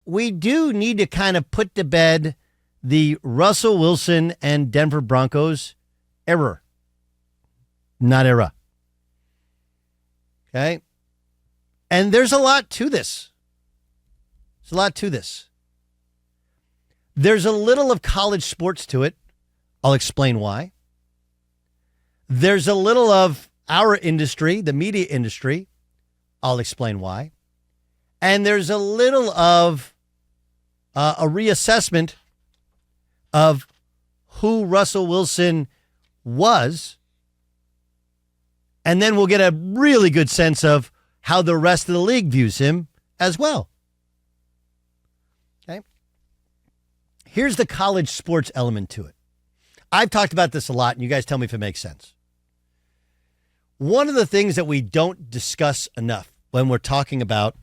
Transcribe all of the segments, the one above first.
we do need to kind of put to bed the Russell Wilson and Denver Broncos error, not era. Okay? And there's a lot to this. There's a lot to this. There's a little of college sports to it. I'll explain why. There's a little of our industry, the media industry. I'll explain why. And there's a little of a reassessment of who Russell Wilson was. And then we'll get a really good sense of how the rest of the league views him as well. Okay. Here's the college sports element to it. I've talked about this a lot, and you guys tell me if it makes sense. One of the things that we don't discuss enough when we're talking about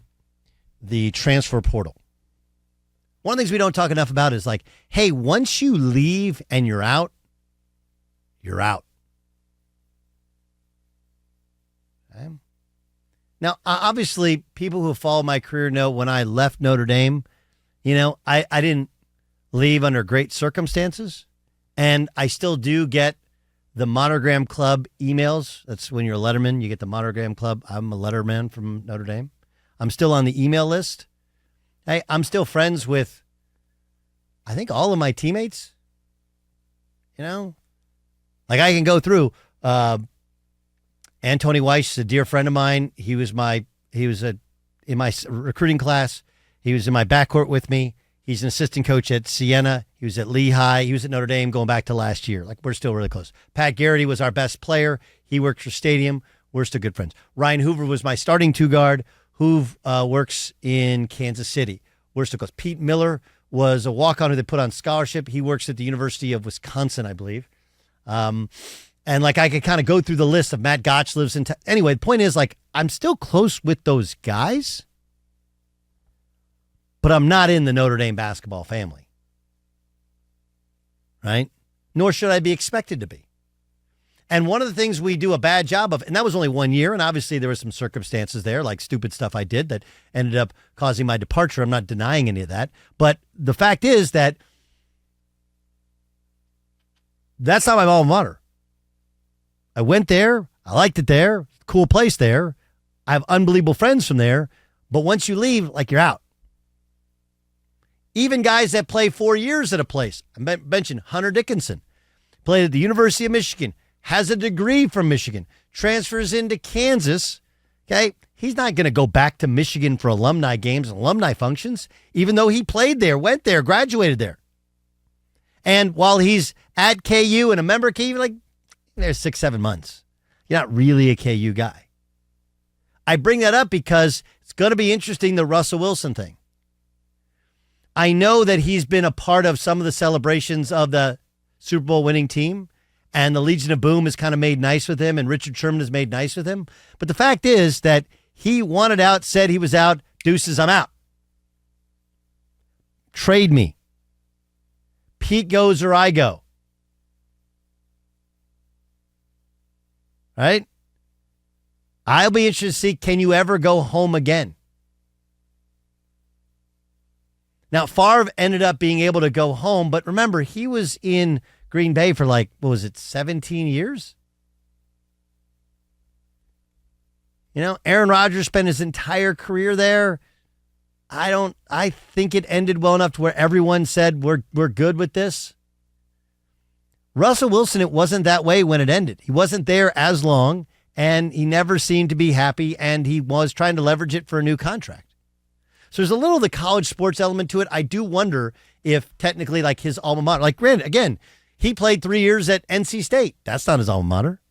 the transfer portal, one of the things we don't talk enough about is like, hey, once you leave and you're out, you're out. Okay. Now, obviously, people who follow my career know when I left Notre Dame, I didn't leave under great circumstances, and I still do get the Monogram Club emails. That's when you're a letterman, you get the Monogram Club. I'm a letterman from Notre Dame. I'm still on the email list. Hey, I'm still friends with, I think, all of my teammates. Like I can go through. Antony Weiss is a dear friend of mine. He was in my recruiting class. He was in my backcourt with me. He's an assistant coach at Siena. He was at Lehigh. He was at Notre Dame going back to last year. Like, we're still really close. Pat Garrity was our best player. He works for Stadium. We're still good friends. Ryan Hoover was my starting two guard. Hoove works in Kansas City. We're still close. Pete Miller was a walk-on who they put on scholarship. He works at the University of Wisconsin, I believe. And like I could kind of go through the list of Matt Gotch lives in. Anyway, the point is, like, I'm still close with those guys, but I'm not in the Notre Dame basketball family, right? Nor should I be expected to be. And one of the things we do a bad job of, and that was only 1 year, and obviously there were some circumstances there, like stupid stuff I did that ended up causing my departure. I'm not denying any of that. But the fact is that that's not my alma mater. I went there. I liked it there. Cool place there. I have unbelievable friends from there. But once you leave, like, you're out. Even guys that play 4 years at a place. I mentioned Hunter Dickinson. Played at the University of Michigan. Has a degree from Michigan. Transfers into Kansas. Okay. He's not going to go back to Michigan for alumni games and alumni functions, even though he played there, went there, graduated there. And while he's at KU and a member of KU, like, there's 6-7 months. You're not really a KU guy. I bring that up because it's going to be interesting, the Russell Wilson thing. I know that he's been a part of some of the celebrations of the Super Bowl winning team, and the Legion of Boom has kind of made nice with him, and Richard Sherman has made nice with him. But the fact is that he wanted out, said he was out, deuces, I'm out. Trade me. Pete goes or I go. Right? I'll be interested to see, can you ever go home again? Now, Favre ended up being able to go home, but remember, he was in Green Bay for 17 years? Aaron Rodgers spent his entire career there. I think it ended well enough to where everyone said, we're good with this. Russell Wilson, it wasn't that way when it ended. He wasn't there as long, and he never seemed to be happy, and he was trying to leverage it for a new contract. So there's a little of the college sports element to it. I do wonder if technically, like, his alma mater, like, granted, again, he played 3 years at NC State. That's not his alma mater.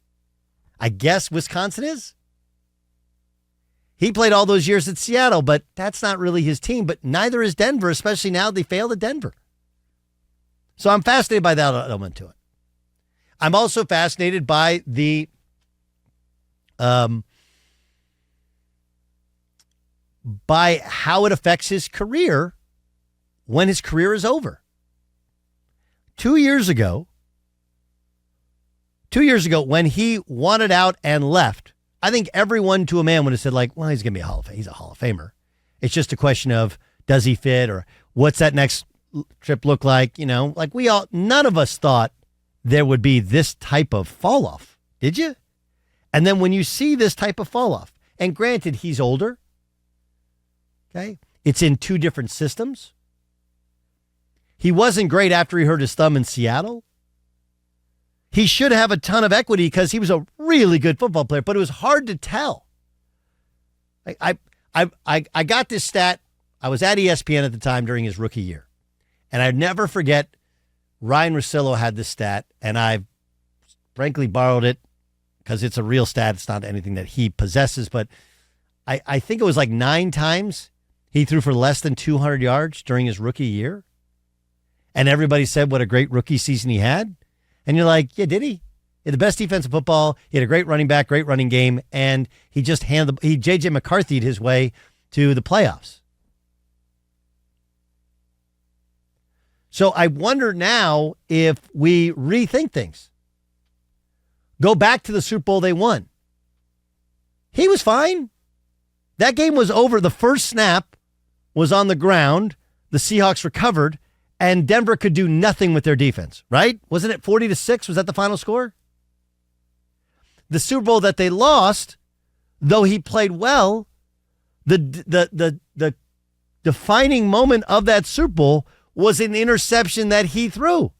I guess Wisconsin is. He played all those years at Seattle, but that's not really his team. But neither is Denver, especially now they failed at Denver. So I'm fascinated by that element to it. I'm also fascinated by the by how it affects his career when his career is over. 2 years ago, when he wanted out and left, I think everyone to a man would have said, like, well, he's going to be he's a Hall of Famer. It's just a question of, does he fit, or what's that next trip look like? Like none of us thought there would be this type of fall off. Did you? And then when you see this type of fall off, and granted, he's older. Okay. It's in two different systems. He wasn't great after he hurt his thumb in Seattle. He should have a ton of equity because he was a really good football player, but it was hard to tell. I got this stat. I was at ESPN at the time during his rookie year, and I'd never forget Ryan Russillo had this stat, and I frankly borrowed it because it's a real stat. It's not anything that he possesses, but I think it was like 9 times he threw for less than 200 yards during his rookie year. And everybody said what a great rookie season he had. And you're like, yeah, did he? He had the best defense of football. He had a great running back, great running game, and he just J.J. McCarthy'd his way to the playoffs. So I wonder now if we rethink things. Go back to the Super Bowl they won. He was fine. That game was over. The first snap was on the ground. The Seahawks recovered, and Denver could do nothing with their defense, right? Wasn't it 40-6? Was that the final score? The Super Bowl that they lost, though he played well, the defining moment of that Super Bowl was an interception that he threw.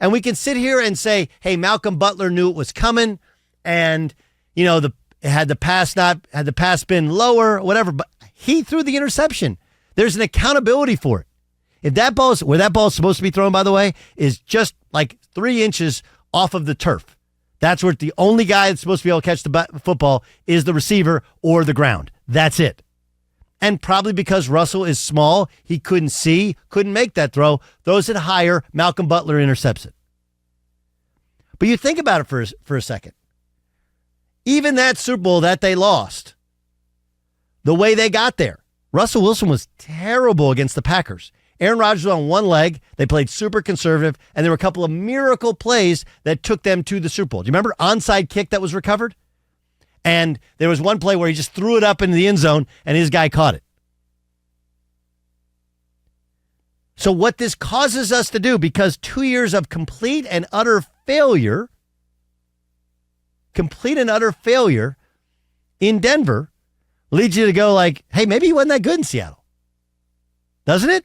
And we can sit here and say, hey, Malcolm Butler knew it was coming, and had the pass been lower, whatever, but he threw the interception. There's an accountability for it. If that ball's where that ball's supposed to be thrown, by the way, is just like 3 inches off of the turf. That's where the only guy that's supposed to be able to catch the football is the receiver or the ground. That's it. And probably because Russell is small, he couldn't make that throw. Throws it higher, Malcolm Butler intercepts it. But you think about it for a second. Even that Super Bowl that they lost, the way they got there, Russell Wilson was terrible against the Packers. Aaron Rodgers was on one leg. They played super conservative, and there were a couple of miracle plays that took them to the Super Bowl. Do you remember onside kick that was recovered? And there was one play where he just threw it up into the end zone, and his guy caught it. So what this causes us to do, because 2 years of complete and utter failure in Denver leads you to go like, hey, maybe he wasn't that good in Seattle. Doesn't it?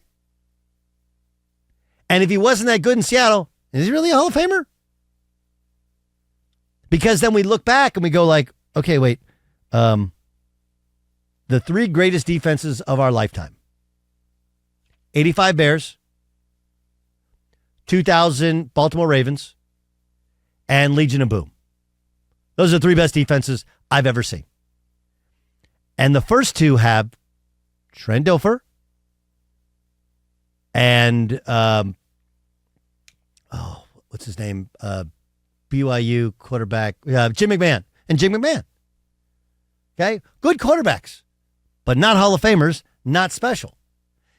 And if he wasn't that good in Seattle, is he really a Hall of Famer? Because then we look back and we go like, okay, wait. The 3 greatest defenses of our lifetime. 85 Bears, 2000 Baltimore Ravens, and Legion of Boom. Those are the 3 best defenses I've ever seen. And the first 2 have Trent Dilfer and, what's his name? BYU quarterback, Jim McMahon. And Jim McMahon. Okay? Good quarterbacks, but not Hall of Famers, not special.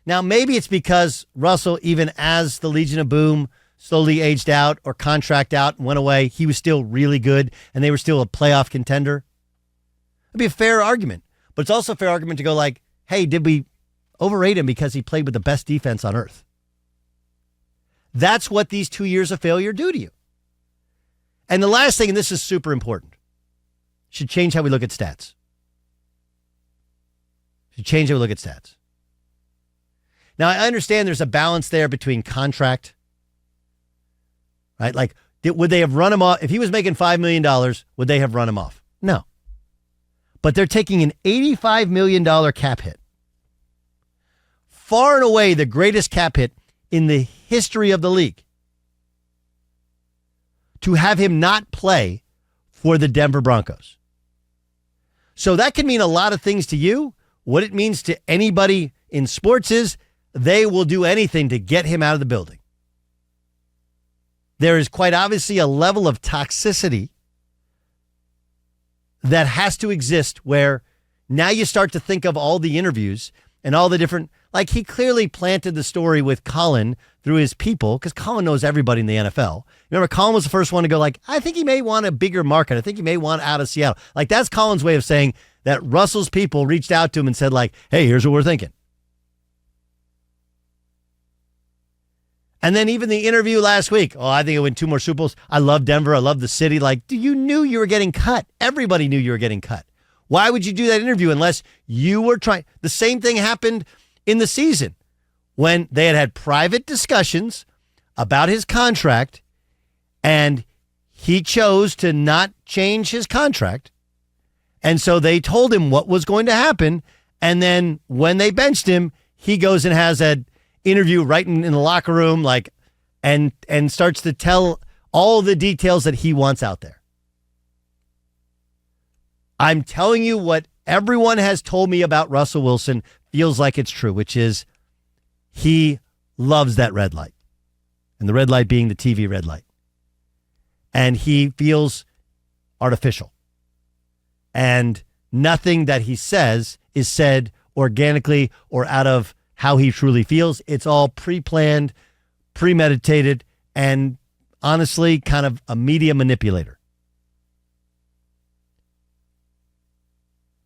Now, maybe it's because Russell, even as the Legion of Boom slowly aged out or contract out and went away, he was still really good and they were still a playoff contender. It'd be a fair argument. But it's also a fair argument to go like, hey, did we overrate him because he played with the best defense on earth? That's what these 2 years of failure do to you. And the last thing, and this is super important, should change how we look at stats. Now, I understand there's a balance there between contract, right? Like, would they have run him off? If he was making $5 million, would they have run him off? No. But they're taking an $85 million cap hit. Far and away the greatest cap hit in the history of the league. To have him not play for the Denver Broncos. So that can mean a lot of things to you. What it means to anybody in sports is they will do anything to get him out of the building. There is quite obviously a level of toxicity that has to exist where now you start to think of all the interviews and all the different, like he clearly planted the story with Colin through his people because Colin knows everybody in the NFL. Remember, Colin was the first one to go like, I think he may want a bigger market. I think he may want out of Seattle. Like that's Colin's way of saying that Russell's people reached out to him and said like, hey, here's what we're thinking. And then even the interview last week, I think I win 2 more Super Bowls. I love Denver. I love the city. Like, you knew you were getting cut. Everybody knew you were getting cut. Why would you do that interview unless you were trying? The same thing happened in the season when they had private discussions about his contract and he chose to not change his contract. And so they told him what was going to happen. And then when they benched him, he goes and has an interview right in the locker room, and starts to tell all the details that he wants out there. I'm telling you what everyone has told me about Russell Wilson feels like it's true, which is he loves that red light. And the red light being the TV red light. And he feels artificial. And nothing that he says is said organically or out of how he truly feels. It's all pre-planned, premeditated, and honestly kind of a media manipulator.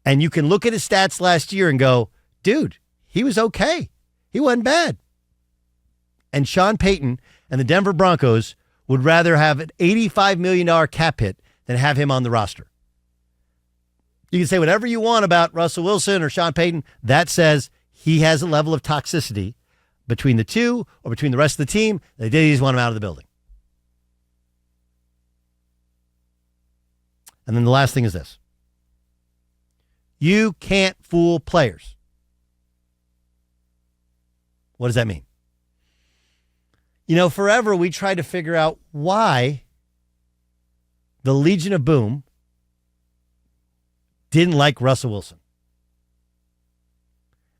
And you can look at his stats last year and go, dude, he was okay. He wasn't bad. And Sean Payton and the Denver Broncos would rather have an $85 million cap hit than have him on the roster. You can say whatever you want about Russell Wilson or Sean Payton. That says he has a level of toxicity between the two or between the rest of the team. They just want him out of the building. And then the last thing is this. You can't fool players. What does that mean? Forever we tried to figure out why the Legion of Boom didn't like Russell Wilson.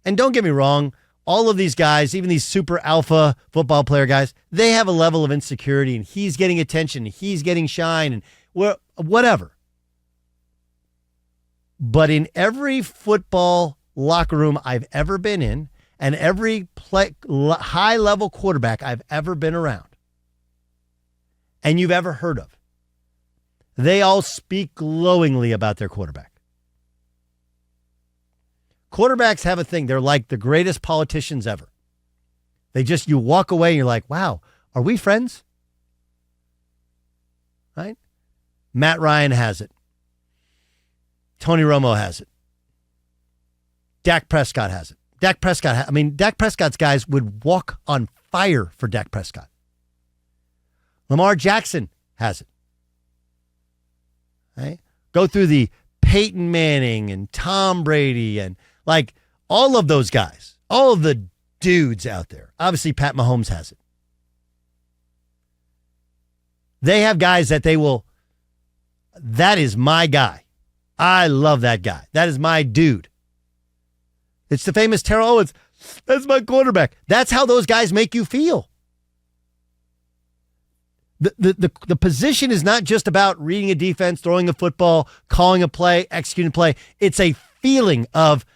And don't get me wrong, all of these guys, even these super alpha football player guys, they have a level of insecurity, and he's getting attention, he's getting shine, and whatever. But in every football locker room I've ever been in, and every high-level quarterback I've ever been around, and you've ever heard of, they all speak glowingly about their quarterback. Quarterbacks have a thing. They're like the greatest politicians ever. You walk away and you're like, wow, are we friends? Right? Matt Ryan has it. Tony Romo has it. Dak Prescott has it. Dak Prescott's guys would walk on fire for Dak Prescott. Lamar Jackson has it. Right? Go through the Peyton Manning and Tom Brady and all of those guys, all of the dudes out there. Obviously, Pat Mahomes has it. They have guys that that is my guy. I love that guy. That is my dude. It's the famous Terrell Owens. That's my quarterback. That's how those guys make you feel. The position is not just about reading a defense, throwing the football, calling a play, executing a play. It's a feeling of,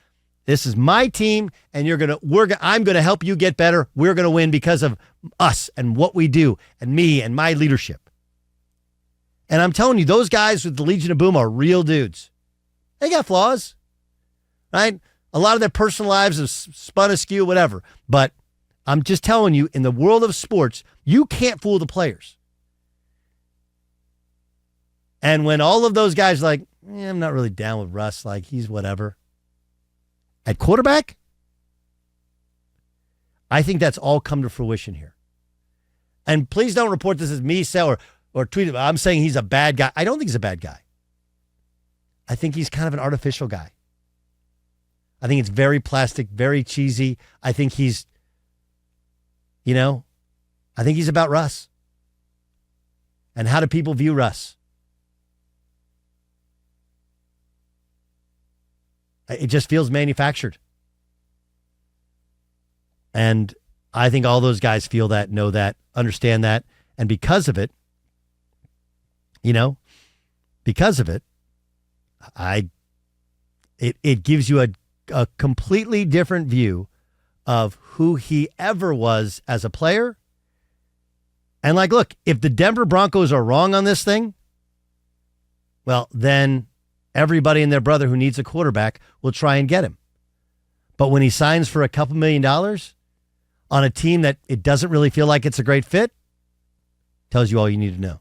this is my team, and I'm gonna help you get better. We're gonna win because of us and what we do, and me and my leadership. And I'm telling you, those guys with the Legion of Boom are real dudes. They got flaws, right? A lot of their personal lives have spun askew, whatever. But I'm just telling you, in the world of sports, you can't fool the players. And when all of those guys are like, I'm not really down with Russ, he's whatever. At quarterback, I think that's all come to fruition here. And please don't report this as me or tweet it. I'm saying he's a bad guy. I don't think he's a bad guy. I think he's kind of an artificial guy. I think it's very plastic, very cheesy. I think he's about Russ. And how do people view Russ? It just feels manufactured. And I think all those guys feel that, know that, understand that. And because of it, it gives you a completely different view of who he ever was as a player. And look, if the Denver Broncos are wrong on this thing, well, then everybody and their brother who needs a quarterback will try and get him. But when he signs for a couple $1 million, on a team that it doesn't really feel like it's a great fit tells you all you need to know.